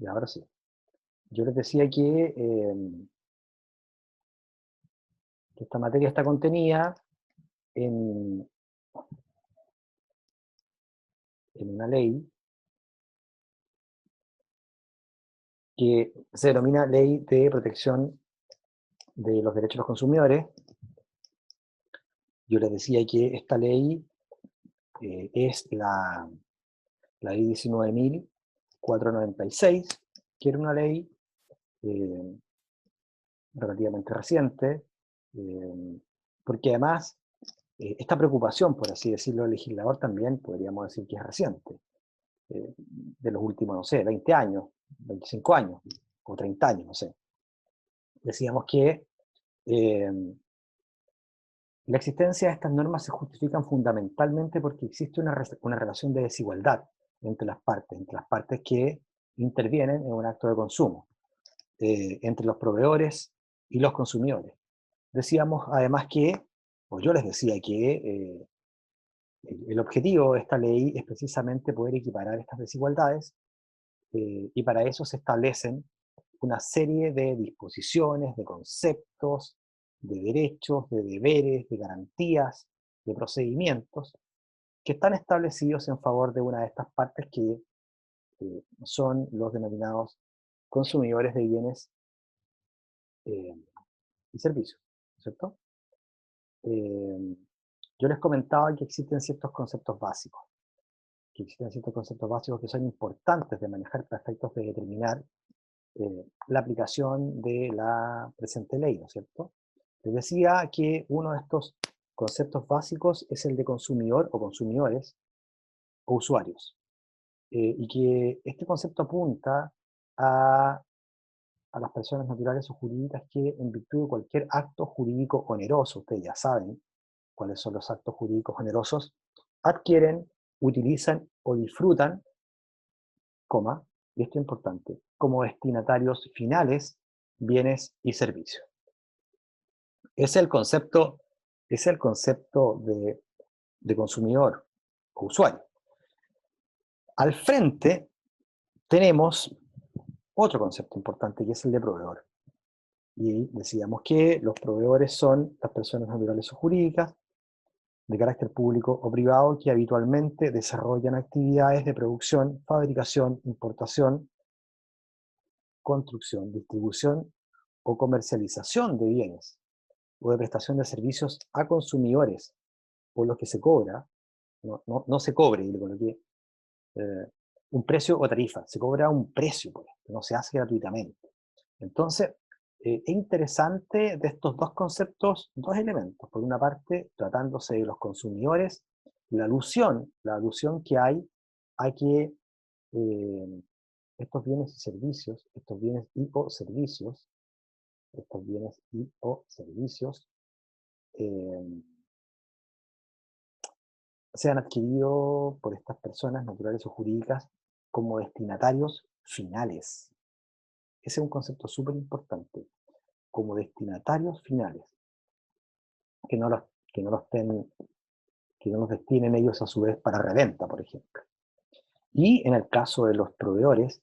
Y ahora sí. Yo les decía que esta materia está contenida en, en una ley que se denomina Ley de Protección de los Derechos de los Consumidores. Yo les decía que esta ley es la ley 19.496, que era una ley eh, relativamente reciente, eh, porque además esta preocupación, por así decirlo, del legislador también podríamos decir que es reciente, de los últimos, no sé, 20 años, 25 años o 30 años, no sé. Decíamos que la existencia de estas normas se justifican fundamentalmente porque existe una relación de desigualdad entre las partes que intervienen en un acto de consumo, entre los proveedores y los consumidores. Decíamos además que, o yo les decía que el objetivo de esta ley es precisamente poder equiparar estas desigualdades, y para eso se establecen una serie de disposiciones, de conceptos, de derechos, de deberes, de garantías, de procedimientos, que están establecidos en favor de una de estas partes que son los denominados consumidores de bienes eh, y servicios, ¿cierto? Eh, yo les comentaba que existen ciertos conceptos básicos, que son importantes de manejar para efectos de determinar la aplicación de la presente ley, ¿no es cierto? Les decía que uno de estos conceptos básicos es el de consumidor o consumidores o usuarios, y que este concepto apunta a, a las personas naturales o jurídicas que en virtud de cualquier acto jurídico oneroso, ustedes ya saben cuáles son los actos jurídicos onerosos, adquieren, utilizan o disfrutan, coma, y esto es importante, como destinatarios finales, bienes y servicios. Es el concepto, es el concepto de consumidor o usuario. Al frente tenemos otro concepto importante que es el de proveedor. Y decíamos que los proveedores son las personas naturales o jurídicas de carácter público o privado que habitualmente desarrollan actividades de producción, fabricación, importación, construcción, distribución o comercialización de bienes o de prestación de servicios a consumidores, por los que se cobra, no se cobre, y le coloqué un precio o tarifa, se cobra un precio por esto, no se hace gratuitamente. Entonces, es interesante de estos dos conceptos, dos elementos. Por una parte, tratándose de los consumidores, la alusión que hay a que estos bienes y servicios, estos bienes y o servicios, eh, sean adquiridos por estas personas naturales o jurídicas como destinatarios finales. Ese es un concepto súper importante, como destinatarios finales, que no los, que no los que no los destinen ellos a su vez para reventa, por ejemplo. Y en el caso de los proveedores,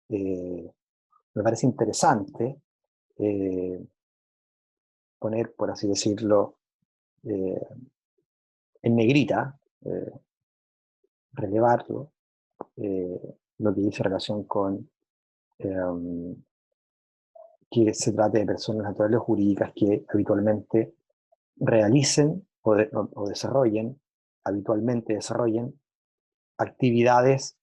me parece interesante poner, por así decirlo, eh, en negrita, relevarlo, lo que dice relación con que se trate de personas naturales o jurídicas que habitualmente realicen o desarrollen, habitualmente desarrollen actividades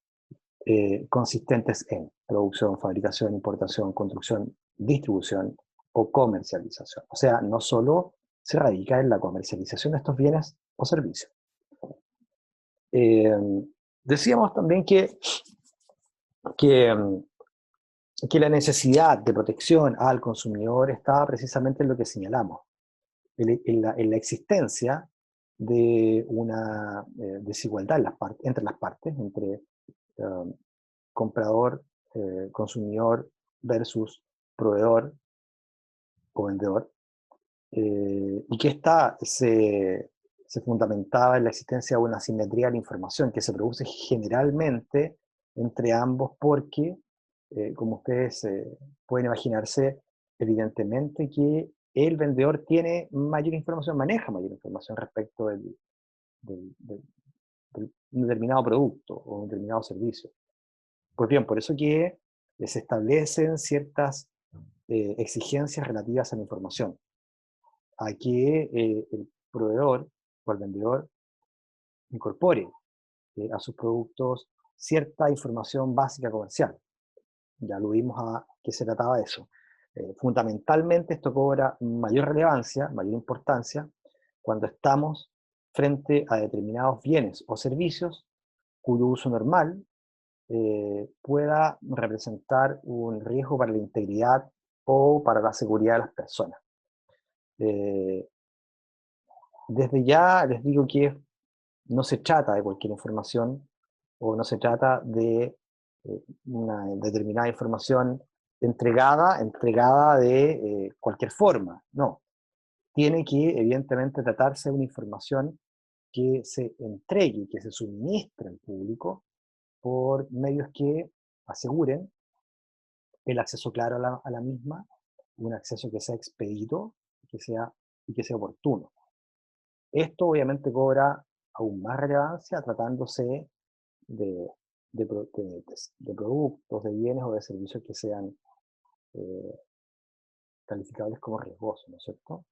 consistentes en producción, fabricación, importación, construcción, distribución o comercialización. O sea, no solo se radica en la comercialización de estos bienes o servicios. Eh, decíamos también que, que la necesidad de protección al consumidor estaba precisamente en lo que señalamos, en la existencia de una desigualdad entre las partes, entre comprador, consumidor versus proveedor o vendedor, y que esta se fundamentaba en la existencia de una asimetría de la información que se produce generalmente entre ambos porque como ustedes pueden imaginarse, evidentemente que el vendedor tiene mayor información, maneja mayor información respecto del un determinado producto o un determinado servicio. Pues bien, por eso que se establecen ciertas exigencias relativas a la información, a que el proveedor o el vendedor incorpore a sus productos cierta información básica comercial. Ya lo vimos a qué se trataba de eso. Fundamentalmente esto cobra mayor relevancia, mayor importancia, cuando estamos frente a determinados bienes o servicios cuyo uso normal pueda representar un riesgo para la integridad o para la seguridad de las personas. Desde ya les digo que no se trata de cualquier información o no se trata de una determinada información entregada de cualquier forma. No, tiene que evidentemente tratarse de una información que se entregue, que se suministre al público por medios que aseguren el acceso claro a la misma, un acceso que sea expedito y que sea oportuno. Esto obviamente cobra aún más relevancia tratándose de, de productos, de bienes o de servicios que sean eh, calificables como riesgosos, ¿no es cierto?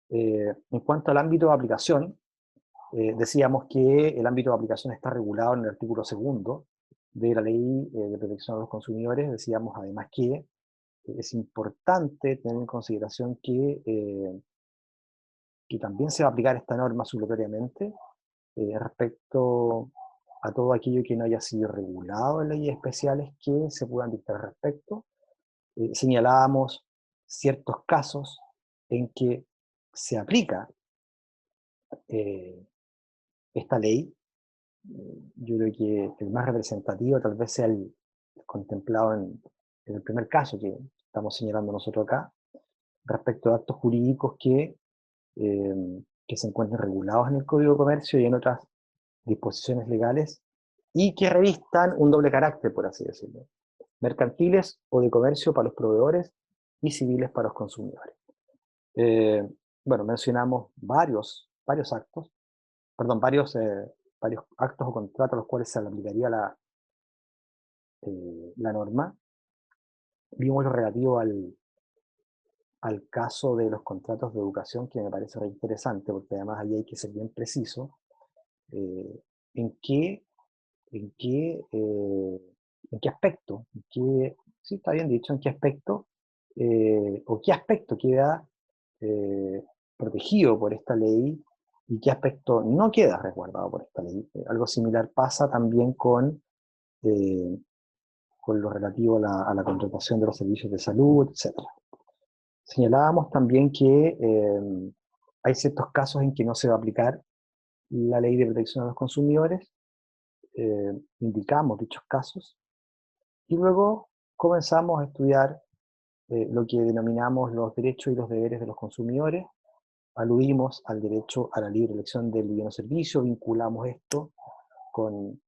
En cuanto al ámbito de aplicación, decíamos que el ámbito de aplicación está regulado en el artículo 2 de la Ley de Protección a los Consumidores. Decíamos además que es importante tener en consideración que también se va a aplicar esta norma supletoriamente respecto a todo aquello que no haya sido regulado en leyes especiales que se puedan dictar al respecto. Señalábamos ciertos casos en que se aplica eh, esta ley. Yo creo que el más representativo tal vez sea el contemplado en el primer caso que estamos señalando nosotros acá, respecto a actos jurídicos que se encuentren regulados en el Código de Comercio y en otras disposiciones legales, y que revistan un doble carácter, por así decirlo, mercantiles o de comercio para los proveedores y civiles para los consumidores. Eh, bueno, mencionamos varios actos, perdón, varios actos o contratos a los cuales se le aplicaría la norma. Vimos lo relativo al caso de los contratos de educación, que me parece re interesante, porque además ahí hay que ser bien preciso eh, en qué, en qué, en qué aspecto, sí, está bien dicho, en qué aspecto, o qué aspecto queda protegido por esta ley y qué aspecto no queda resguardado por esta ley. Algo similar pasa también eh, con lo relativo a la contratación de los servicios de salud, etc. Señalábamos también que hay ciertos casos en que no se va a aplicar la ley de protección a los consumidores, indicamos dichos casos, y luego comenzamos a estudiar lo que denominamos los derechos y los deberes de los consumidores. Aludimos al derecho a la libre elección del bien o servicio, vinculamos esto con,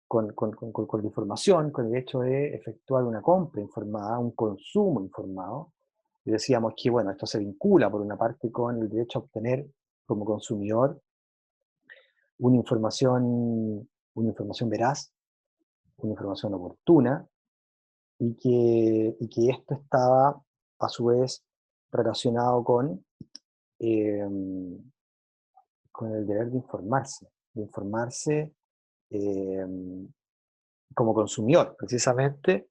con la información, con el hecho de efectuar una compra informada, un consumo informado. Y decíamos que, bueno, esto se vincula por una parte con el derecho a obtener como consumidor una información veraz, una información oportuna, y que esto estaba a su vez relacionado eh, con el deber de informarse eh, como consumidor, precisamente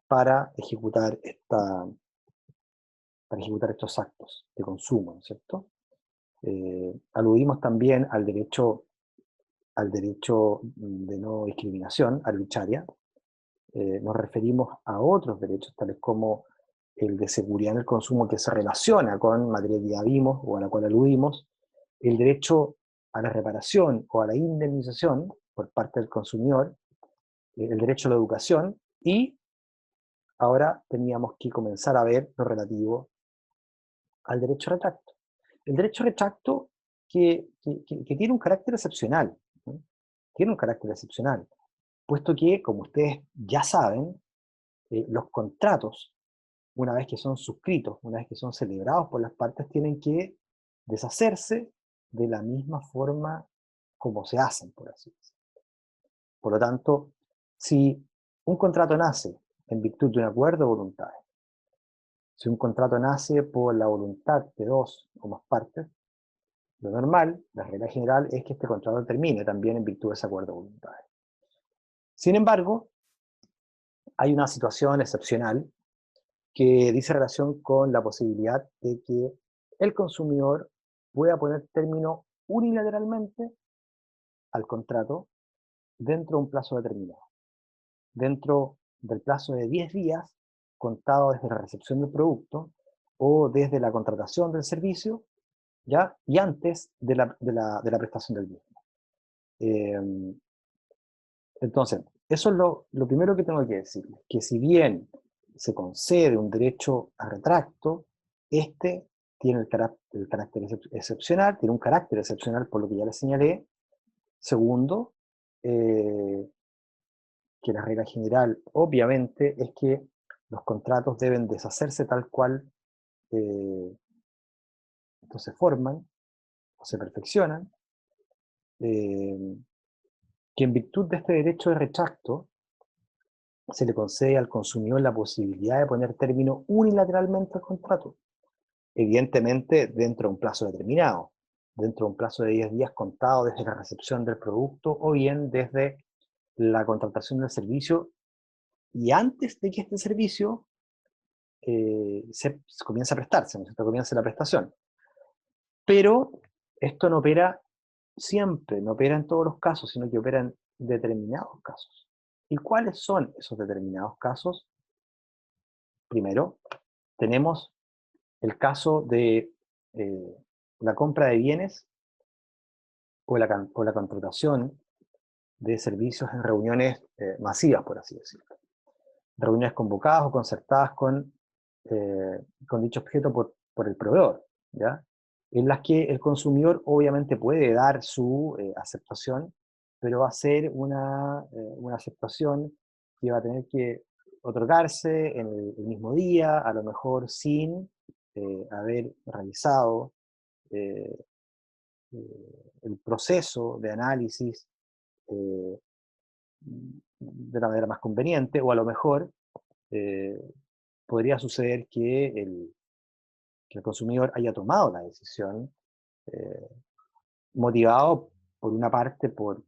para ejecutar, para ejecutar estos actos de consumo, ¿no es cierto? Aludimos también al derecho de no discriminación arbitraria. Nos referimos a otros derechos, tales como el de seguridad en el consumo, que se relaciona con materia que ya vimos o a la cual aludimos, el derecho a la reparación o a la indemnización por parte del consumidor, el derecho a la educación, y ahora teníamos que comenzar a ver lo relativo al derecho a retracto. El derecho a retracto que tiene un carácter excepcional, ¿no? Tiene un carácter excepcional. puesto que, como ustedes ya saben, los contratos, una vez que son suscritos, una vez que son celebrados por las partes, tienen que deshacerse de la misma forma como se hacen, por así decirlo. Por lo tanto, si un contrato nace en virtud de un acuerdo de voluntades, si un contrato nace por la voluntad de dos o más partes, lo normal, la regla general, es que este contrato termine también en virtud de ese acuerdo de voluntades. Sin embargo, hay una situación excepcional que dice relación con la posibilidad de que el consumidor pueda poner término unilateralmente al contrato dentro de un plazo determinado. Dentro del plazo de 10 días, contado desde la recepción del producto o desde la contratación del servicio, ¿ya? Y antes de la prestación del mismo. Entonces, eso es lo primero que tengo que decir, que si bien se concede un derecho a retracto, este tiene el carácter excepcional, tiene un carácter excepcional por lo que ya les señalé. Segundo, que la regla general, obviamente, es que los contratos deben deshacerse tal cual se forman o se perfeccionan, que en virtud de este derecho de retracto se le concede al consumidor la posibilidad de poner término unilateralmente al contrato, evidentemente dentro de un plazo determinado, dentro de un plazo de 10 días contado desde la recepción del producto o bien desde la contratación del servicio y antes de que este servicio se comience a prestarse, ¿no? Se comience la prestación. Pero esto no opera siempre, no opera en todos los casos, sino que opera en determinados casos. ¿Y cuáles son esos determinados casos? Primero, tenemos el caso de la compra de bienes o la contratación de servicios en reuniones masivas, por así decirlo. Reuniones convocadas o concertadas con dicho objeto por el proveedor, ¿ya? En las que el consumidor obviamente puede dar su aceptación, pero va a ser una aceptación que va a tener que otorgarse en el mismo día, a lo mejor sin haber realizado eh, el proceso de análisis eh, de la manera más conveniente, o a lo mejor eh, podría suceder que el consumidor haya tomado la decisión eh, motivado por una parte por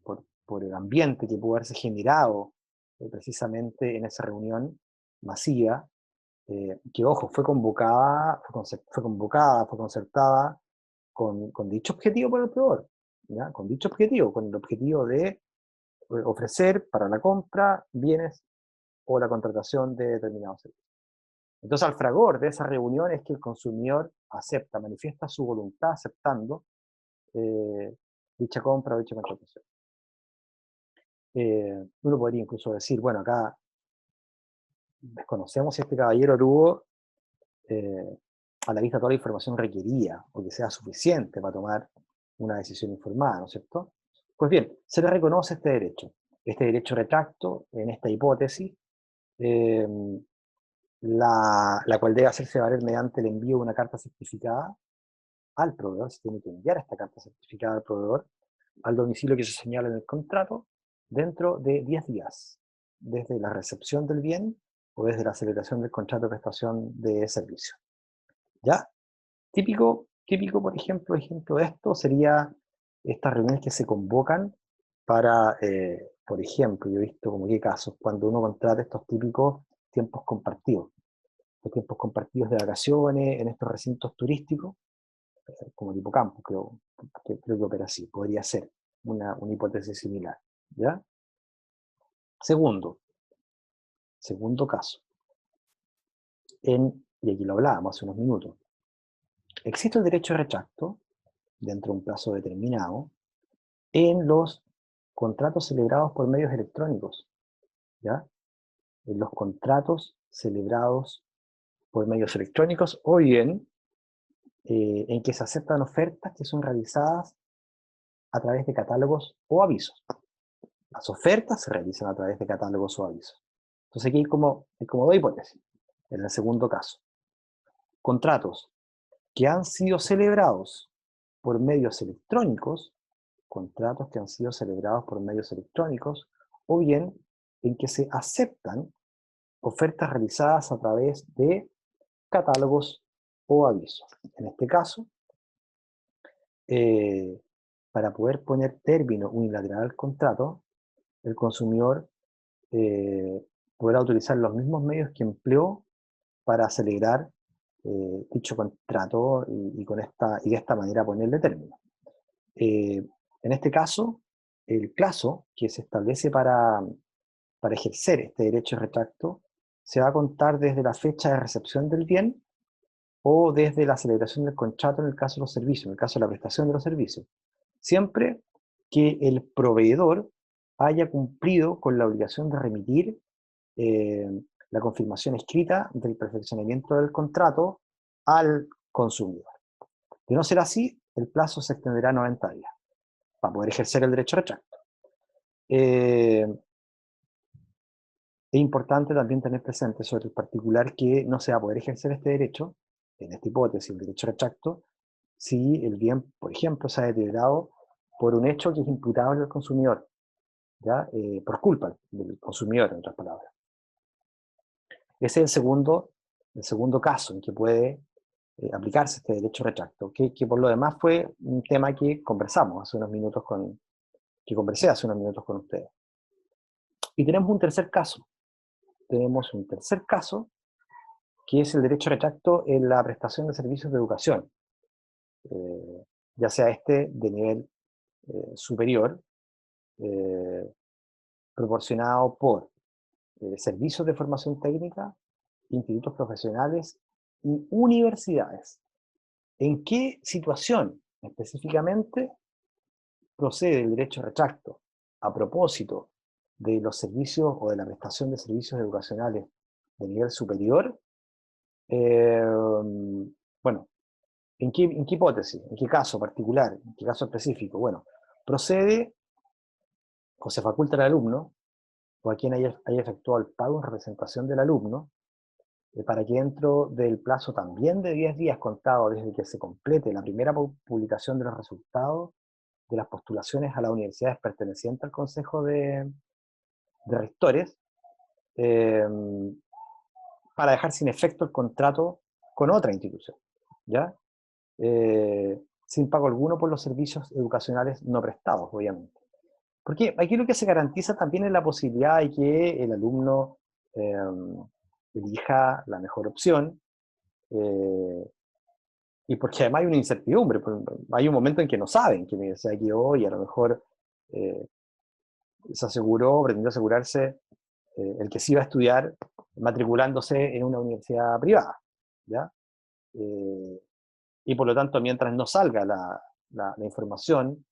el ambiente que pudo haberse generado precisamente en esa reunión masiva, que ojo, fue concertada con dicho objetivo por el proveedor, ¿ya? Con dicho objetivo, con el objetivo de ofrecer para la compra bienes o la contratación de determinados servicios. Entonces, al fragor de esa reunión es que el consumidor acepta, manifiesta su voluntad aceptando eh, dicha compra o dicha contratación. Uno podría incluso decir, bueno, acá desconocemos si este caballero tuvo a la vista toda la información requerida o que sea suficiente para tomar una decisión informada, ¿no es cierto? Pues bien, se le reconoce este derecho retracto en esta hipótesis, eh, la cual debe hacerse valer mediante el envío de una carta certificada al proveedor. Se tiene que enviar esta carta certificada al proveedor al domicilio que se señala en el contrato dentro de 10 días, desde la recepción del bien o desde la celebración del contrato de prestación de servicio. ¿Ya? Típico, por ejemplo de esto sería estas reuniones que se convocan para, por ejemplo, yo he visto como qué casos, cuando uno contrata estos típicos tiempos compartidos, los tiempos compartidos de vacaciones en estos recintos turísticos, como tipo campo, creo que opera así, podría ser una hipótesis similar, ¿ya? Segundo caso, y aquí lo hablábamos hace unos minutos, existe el derecho de retracto, dentro de un plazo determinado, en los contratos celebrados por medios electrónicos, ¿ya? En los contratos celebrados por medios electrónicos o bien en que se aceptan ofertas que son realizadas a través de catálogos o avisos. Las ofertas se realizan a través de catálogos o avisos. Entonces aquí hay como dos hipótesis. En el segundo caso, contratos que han sido celebrados por medios electrónicos, contratos que han sido celebrados por medios electrónicos, o bien en que se aceptan ofertas realizadas a través de catálogos o avisos. En este caso, para poder poner término unilateral al contrato, el consumidor podrá utilizar los mismos medios que empleó para celebrar dicho contrato y de esta manera ponerle término. En este caso, el plazo que se establece para ejercer este derecho de retracto se va a contar desde la fecha de recepción del bien o desde la celebración del contrato en el caso de los servicios, en el caso de la prestación de los servicios. Siempre que el proveedor haya cumplido con la obligación de remitir la confirmación escrita del perfeccionamiento del contrato al consumidor. De no ser así, el plazo se extenderá a 90 días para poder ejercer el derecho de retracto. Es importante también tener presente sobre el particular que no se va a poder ejercer este derecho, en esta hipótesis, el derecho de retracto, si el bien, por ejemplo, se ha deteriorado por un hecho que es imputable al consumidor, ¿ya? Por culpa del consumidor, en otras palabras. Ese es el segundo caso en que puede aplicarse este derecho de retracto, que por lo demás fue un tema que conversamos hace unos minutos que conversé hace unos minutos con ustedes. Y tenemos un tercer caso. Tenemos un tercer caso, que es el derecho de retracto en la prestación de servicios de educación, ya sea este de nivel superior, proporcionado por servicios de formación técnica, institutos profesionales y universidades. ¿En qué situación específicamente procede el derecho de retracto a propósito de los servicios o de la prestación de servicios educacionales de nivel superior? Bueno, ¿en qué hipótesis? ¿En qué caso particular? ¿En qué caso específico? Bueno, procede o se faculta al alumno o a quien haya efectuado el pago en representación del alumno para que dentro del plazo también de 10 días contado desde que se complete la primera publicación de los resultados de las postulaciones a las universidades pertenecientes al Consejo de Rectores, eh, para dejar sin efecto el contrato con otra institución, ¿ya? Sin pago alguno por los servicios educacionales no prestados, obviamente. Porque aquí lo que se garantiza también es la posibilidad de que el alumno elija la mejor opción, y porque además hay una incertidumbre, hay un momento en que no saben que universidad quedó y a lo mejor eh, se aseguró, pretendió asegurarse el que sí iba a estudiar matriculándose en una universidad privada, ¿ya? Y por lo tanto, mientras no salga la información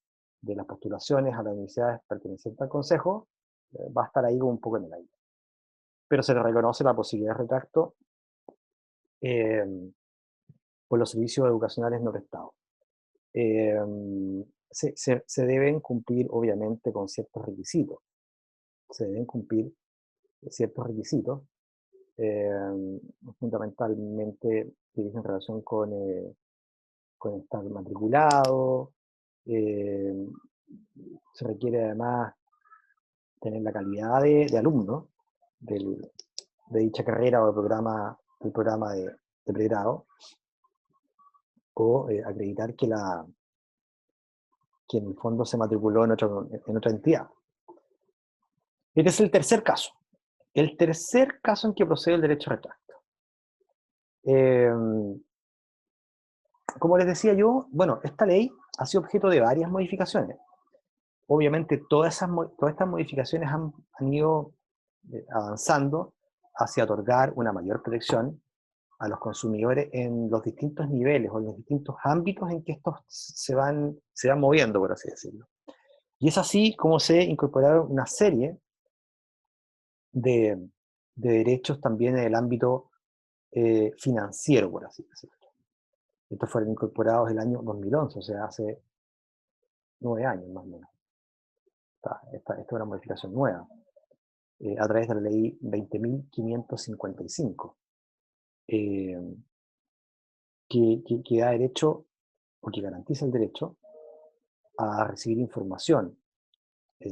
de las postulaciones a las universidades pertenecientes al Consejo, va a estar ahí un poco en el aire. Pero se le reconoce la posibilidad de retracto eh, por los servicios educacionales no prestados. Se deben cumplir, obviamente, con ciertos requisitos. Se deben cumplir ciertos requisitos, fundamentalmente que dicen en relación con estar matriculado. Se requiere además tener la calidad de alumno de dicha carrera o del programa de pregrado, o acreditar que en el fondo se matriculó en otra entidad. Este es el tercer caso. El tercer caso en que procede el derecho de retracto. Como les decía yo, bueno, esta ley ha sido objeto de varias modificaciones. Obviamente todas estas modificaciones han ido avanzando hacia otorgar una mayor protección a los consumidores en los distintos niveles o en los distintos ámbitos en que estos se van moviendo, por así decirlo. Y es así como se incorporaron una serie de derechos también en el ámbito financiero, por así decirlo. Estos fueron incorporados el año 2011, o sea, hace 9 años más o menos. Esta es una modificación nueva, a través de la ley 20.555, eh, que da derecho, o que garantiza el derecho, a recibir información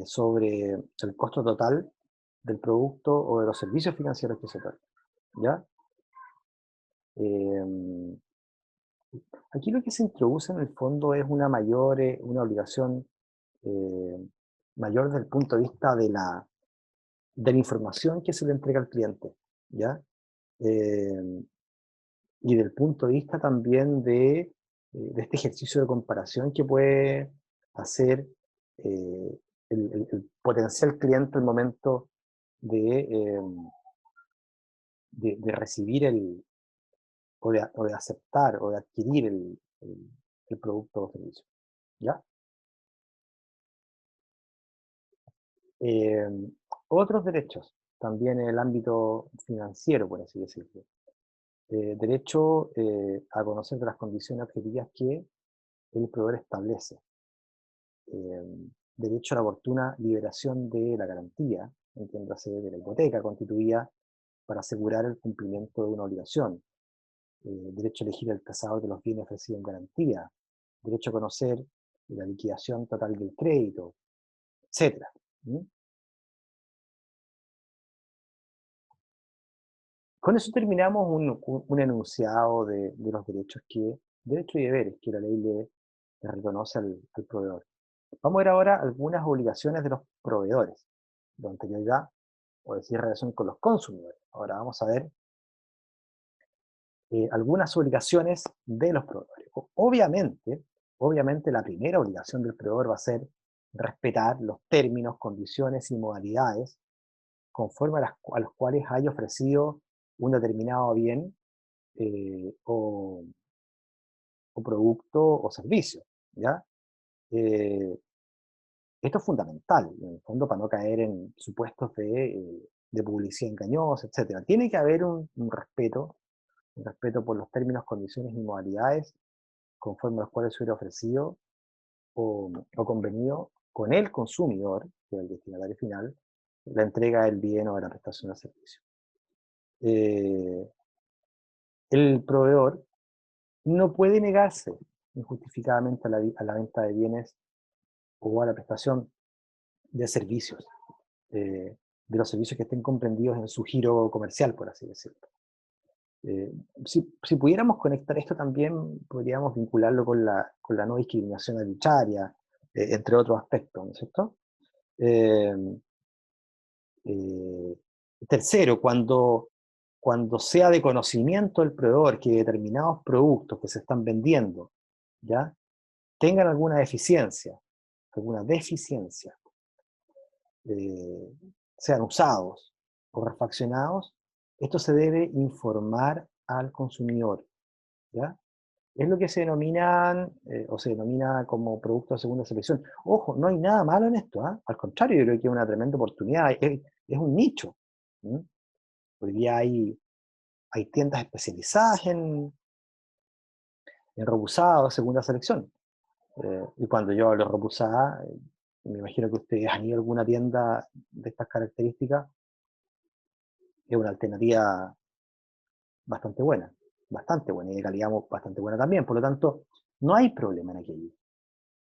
sobre el costo total del producto o de los servicios financieros que se otorgan, ¿ya? Eh, Aquí lo que se introduce en el fondo es una obligación eh, mayor desde el punto de vista de la información que se le entrega al cliente, ¿ya? Eh, y del punto de vista también de este ejercicio de comparación que puede hacer el potencial cliente al momento de, eh, de recibir o de aceptar o de adquirir el producto o servicio, ¿ya? Eh, Otros derechos, también en el ámbito financiero, por así decirlo. Derecho a conocer de las condiciones objetivas que el proveedor establece. Derecho a la oportuna liberación de la garantía, entiéndase de la hipoteca constituida para asegurar el cumplimiento de una obligación. Derecho a elegir el tasado de los bienes ofrecidos en garantía. Derecho a conocer la liquidación total del crédito, etcétera. ¿Mm? Con eso terminamos un enunciado de los derechos y deberes que la ley le reconoce al proveedor. Vamos a ver ahora algunas obligaciones de los proveedores. Lo anterior ya, o decir, relación con los consumidores. Ahora vamos a ver algunas obligaciones de los proveedores. Obviamente la primera obligación del proveedor va a ser respetar los términos, condiciones y modalidades conforme a los cuales haya ofrecido un determinado bien o producto o servicio, ¿ya? Eh, Esto es fundamental, en el fondo, para no caer en supuestos de publicidad engañosa, etcétera. Tiene que haber un respeto por los términos, condiciones y modalidades conforme a los cuales se hubiera ofrecido o convenido con el consumidor, que es el destinatario final, la entrega del bien o de la prestación del servicio. Eh, el proveedor no puede negarse injustificadamente a la venta de bienes o a la prestación de servicios, de los servicios que estén comprendidos en su giro comercial, por así decirlo. Eh, si pudiéramos conectar esto también, podríamos vincularlo con la no discriminación arbitraria, entre otros aspectos, ¿no es cierto? Eh, eh, Tercero, cuando sea de conocimiento del proveedor que determinados productos que se están vendiendo, ¿ya?, tengan alguna deficiencia, eh, sean usados o refaccionados, esto se debe informar al consumidor, ¿ya? Es lo que se denominan, o se denomina como producto de segunda selección. Ojo, no hay nada malo en esto, ¿ah? Al contrario, yo creo que es una tremenda oportunidad, es un nicho. ¿Mm? Hoy día hay tiendas especializadas en robusada o segunda selección. Y cuando yo hablo de robusada, me imagino que ustedes han ido a alguna tienda de estas características, es una alternativa bastante buena y de calidad bastante buena también. Por lo tanto, no hay problema en aquello.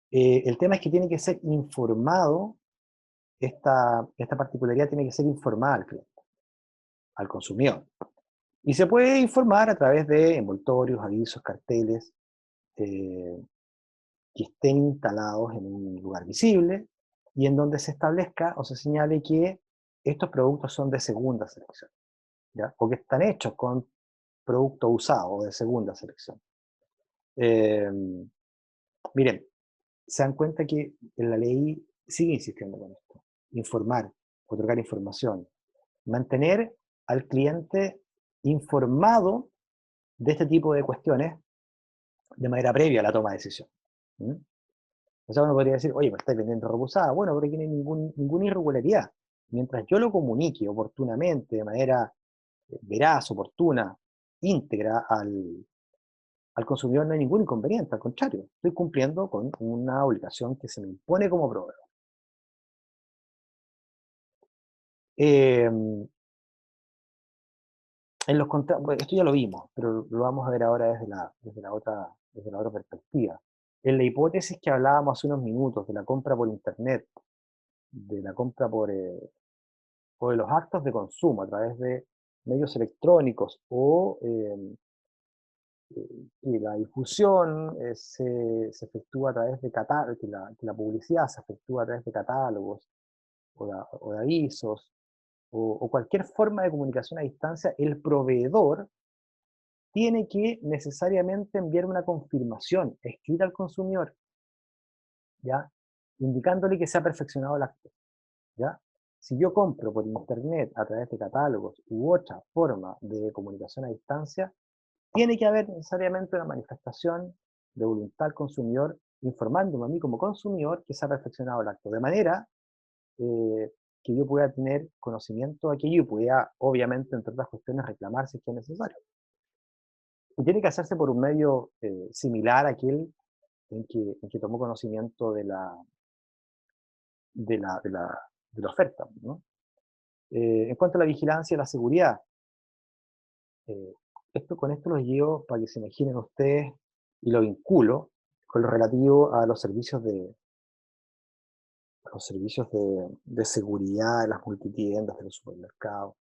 El tema es que tiene que ser informado, esta particularidad tiene que ser informada al cliente, al consumidor. Y se puede informar a través de envoltorios, avisos, carteles, eh, que estén instalados en un lugar visible y en donde se establezca o se señale que estos productos son de segunda selección, ¿ya? O que están hechos con producto usado o de segunda selección. Eh, Miren, se dan cuenta que en la ley sigue insistiendo con esto. Informar, otorgar información, mantener al cliente informado de este tipo de cuestiones de manera previa a la toma de decisión. ¿Mm? O sea, uno podría decir, oye, me estáis vendiendo ropa usada. Bueno, pero aquí no hay ninguna irregularidad. Mientras yo lo comunique oportunamente, de manera veraz, oportuna, íntegra al consumidor, no hay ningún inconveniente. Al contrario, estoy cumpliendo con una obligación que se me impone como proveedor. En los esto ya lo vimos, pero lo vamos a ver ahora desde la otra perspectiva. En la hipótesis que hablábamos hace unos minutos de la compra por Internet, de la compra o de los actos de consumo a través de medios electrónicos o que la difusión se efectúa a través de catálogos, que la publicidad se efectúa a través de catálogos o de avisos, o cualquier forma de comunicación a distancia, el proveedor tiene que necesariamente enviar una confirmación escrita al consumidor, ¿ya? Indicándole que se ha perfeccionado el acto, ¿ya? Si yo compro por internet a través de catálogos u otra forma de comunicación a distancia, tiene que haber necesariamente una manifestación de voluntad al consumidor informándome a mí como consumidor que se ha perfeccionado el acto, de manera que yo pueda tener conocimiento de aquello y pueda, obviamente, entre otras cuestiones, reclamar si es que es necesario. Y tiene que hacerse por un medio similar a aquel en que tomó conocimiento de la oferta, ¿no? En cuanto a la vigilancia y la seguridad, eh, con esto los llevo para que se imaginen ustedes y lo vinculo con lo relativo a los servicios de seguridad de las multitiendas, de los supermercados.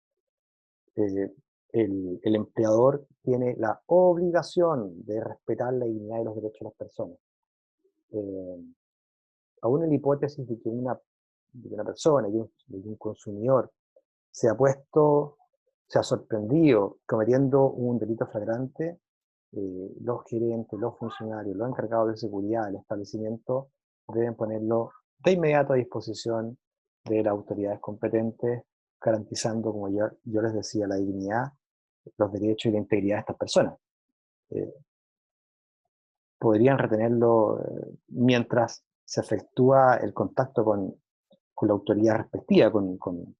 Eh, el empleador tiene la obligación de respetar la dignidad y los derechos de las personas. Eh, Aún en la hipótesis de que una persona, de un consumidor, se ha sorprendido cometiendo un delito flagrante, los gerentes, los funcionarios, los encargados de seguridad del establecimiento deben ponerlo de inmediato a disposición de las autoridades competentes, garantizando, como yo les decía, la dignidad, los derechos y la integridad de estas personas. Eh, Podrían retenerlo mientras se efectúa el contacto con la autoridad respectiva, con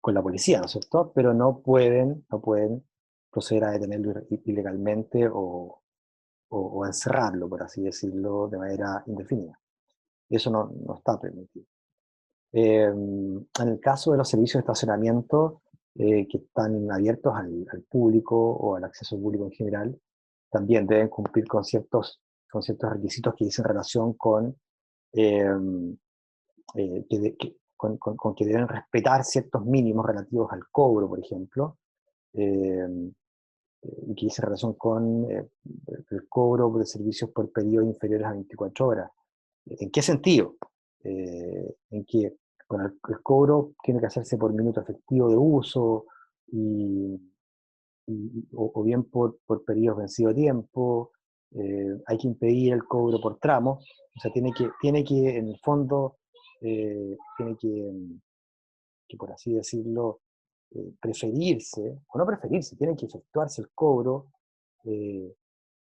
la policía, ¿no es cierto? Pero no pueden proceder a detenerlo ilegalmente o encerrarlo, por así decirlo, de manera indefinida. Eso no está permitido. En el caso de los servicios de estacionamiento que están abiertos al público o al acceso público en general, también deben cumplir con ciertos requisitos que dicen relación eh, con que deben respetar ciertos mínimos relativos al cobro, por ejemplo, eh, y que dice relación con el cobro de servicios por periodos inferiores a 24 horas. ¿En qué sentido? En que bueno, el cobro tiene que hacerse por minuto efectivo de uso y, o bien por periodos vencido de tiempo. Hay que impedir el cobro por tramos. O sea, tiene que en el fondo, tiene que, por así decirlo, preferirse, o no preferirse, tiene que efectuarse el cobro eh,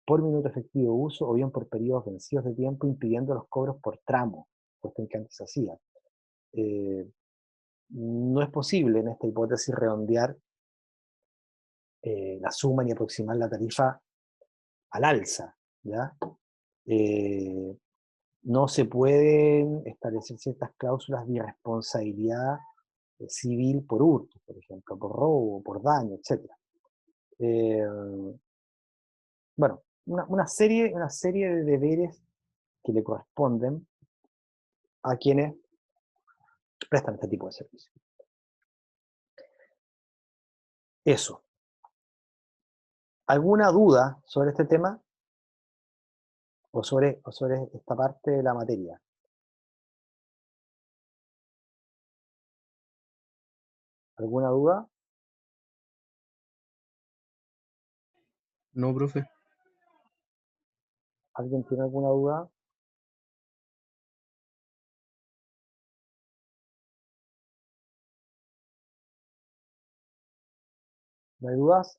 por minuto efectivo de uso o bien por periodos vencidos de tiempo, impidiendo los cobros por tramo, cuestión que antes se hacía. Eh, no es posible en esta hipótesis redondear la suma ni aproximar la tarifa al alza, ¿ya? Eh, no se pueden establecer ciertas cláusulas de irresponsabilidad civil por hurto, por ejemplo, por robo, por daño, etc. Eh, bueno, una serie de deberes que le corresponden a quienes prestan este tipo de servicios. Eso. ¿Alguna duda sobre este tema o sobre esta parte de la materia? ¿Alguna duda? No, profe. ¿Alguien tiene alguna duda? ¿No hay dudas?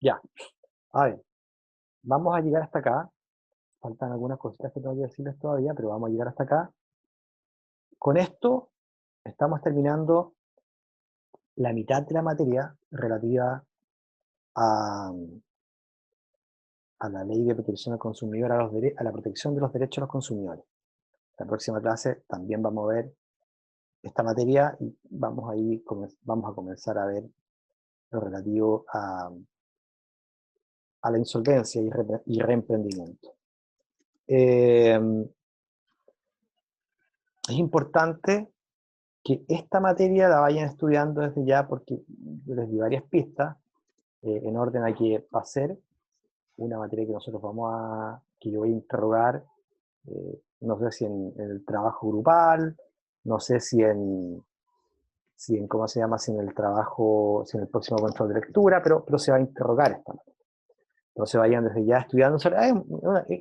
Ya. A ver, vamos a llegar hasta acá. Faltan algunas cositas que tengo que decirles todavía, pero vamos a llegar hasta acá. Con esto estamos terminando la mitad de la materia relativa a, a la Ley de Protección al Consumidor, a la protección de los derechos de los consumidores. La próxima clase también vamos a ver esta materia y vamos a comenzar a ver lo relativo a la insolvencia y reemprendimiento. Es importante que esta materia la vayan estudiando desde ya, porque yo les di varias pistas en orden a que va a ser una materia que nosotros que yo voy a interrogar, no sé si en el trabajo grupal, no sé si en ¿cómo se llama? Si en el trabajo, si en el próximo control de lectura, pero se va a interrogar esta materia. Entonces vayan desde ya estudiando.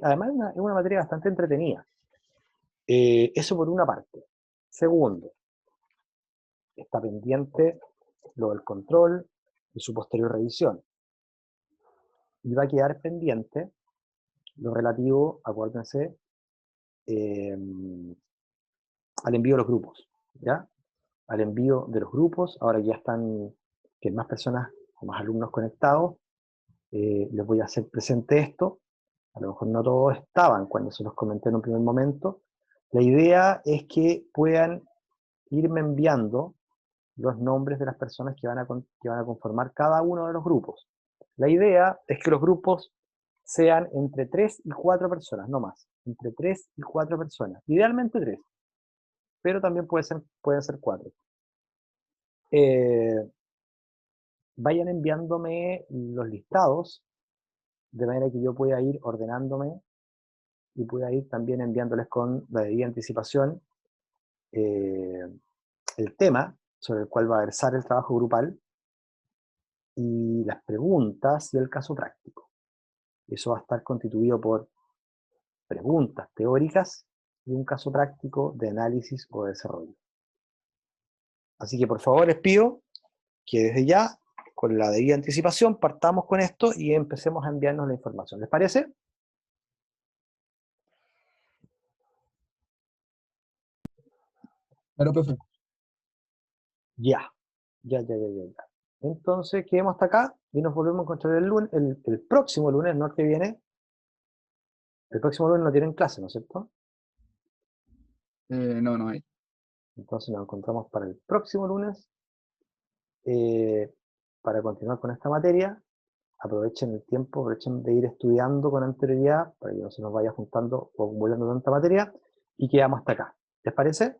Además es una materia bastante entretenida. Eso por una parte. Segundo, está pendiente lo del control y su posterior revisión. Y va a quedar pendiente lo relativo, acuérdense, al envío de los grupos, ¿ya? Al envío de los grupos, ahora que ya están, que hay más personas o más alumnos conectados, les voy a hacer presente esto. A lo mejor no todos estaban cuando se los comenté en un primer momento. La idea es que puedan irme enviando los nombres de las personas que van a conformar cada uno de los grupos. La idea es que los grupos sean entre 3 y 4 personas, no más. Entre 3 y 4 personas. Idealmente 3, pero también pueden ser 4. Vayan enviándome los listados, de manera que yo pueda ir ordenándome y pueda ir también enviándoles con la debida anticipación el tema sobre el cual va a versar el trabajo grupal y las preguntas y el caso práctico. Eso va a estar constituido por preguntas teóricas y un caso práctico de análisis o desarrollo. Así que por favor les pido que desde ya, con la debida anticipación, partamos con esto y empecemos a enviarnos la información. ¿Les parece? Claro, profe. Ya. Entonces, quedemos hasta acá y nos volvemos a encontrar el lunes, el próximo lunes, no el que viene. El próximo lunes no tienen clase, ¿no es cierto? No, no hay. Entonces nos encontramos para el próximo lunes para continuar con esta materia. Aprovechen el tiempo, aprovechen de ir estudiando con anterioridad para que no se nos vaya juntando o acumulando tanta materia y quedamos hasta acá. ¿Les parece?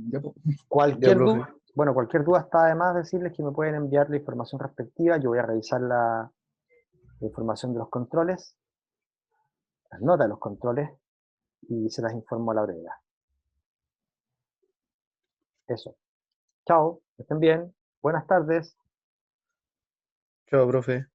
Ya, po. Ya, Cualquier profe. duda, bueno, cualquier duda está además decirles que me pueden enviar la información respectiva. Yo voy a revisar la información de los controles, las notas de los controles y se las informo a la brevedad. Eso. Chao, que estén bien. Buenas tardes. Chao, profe.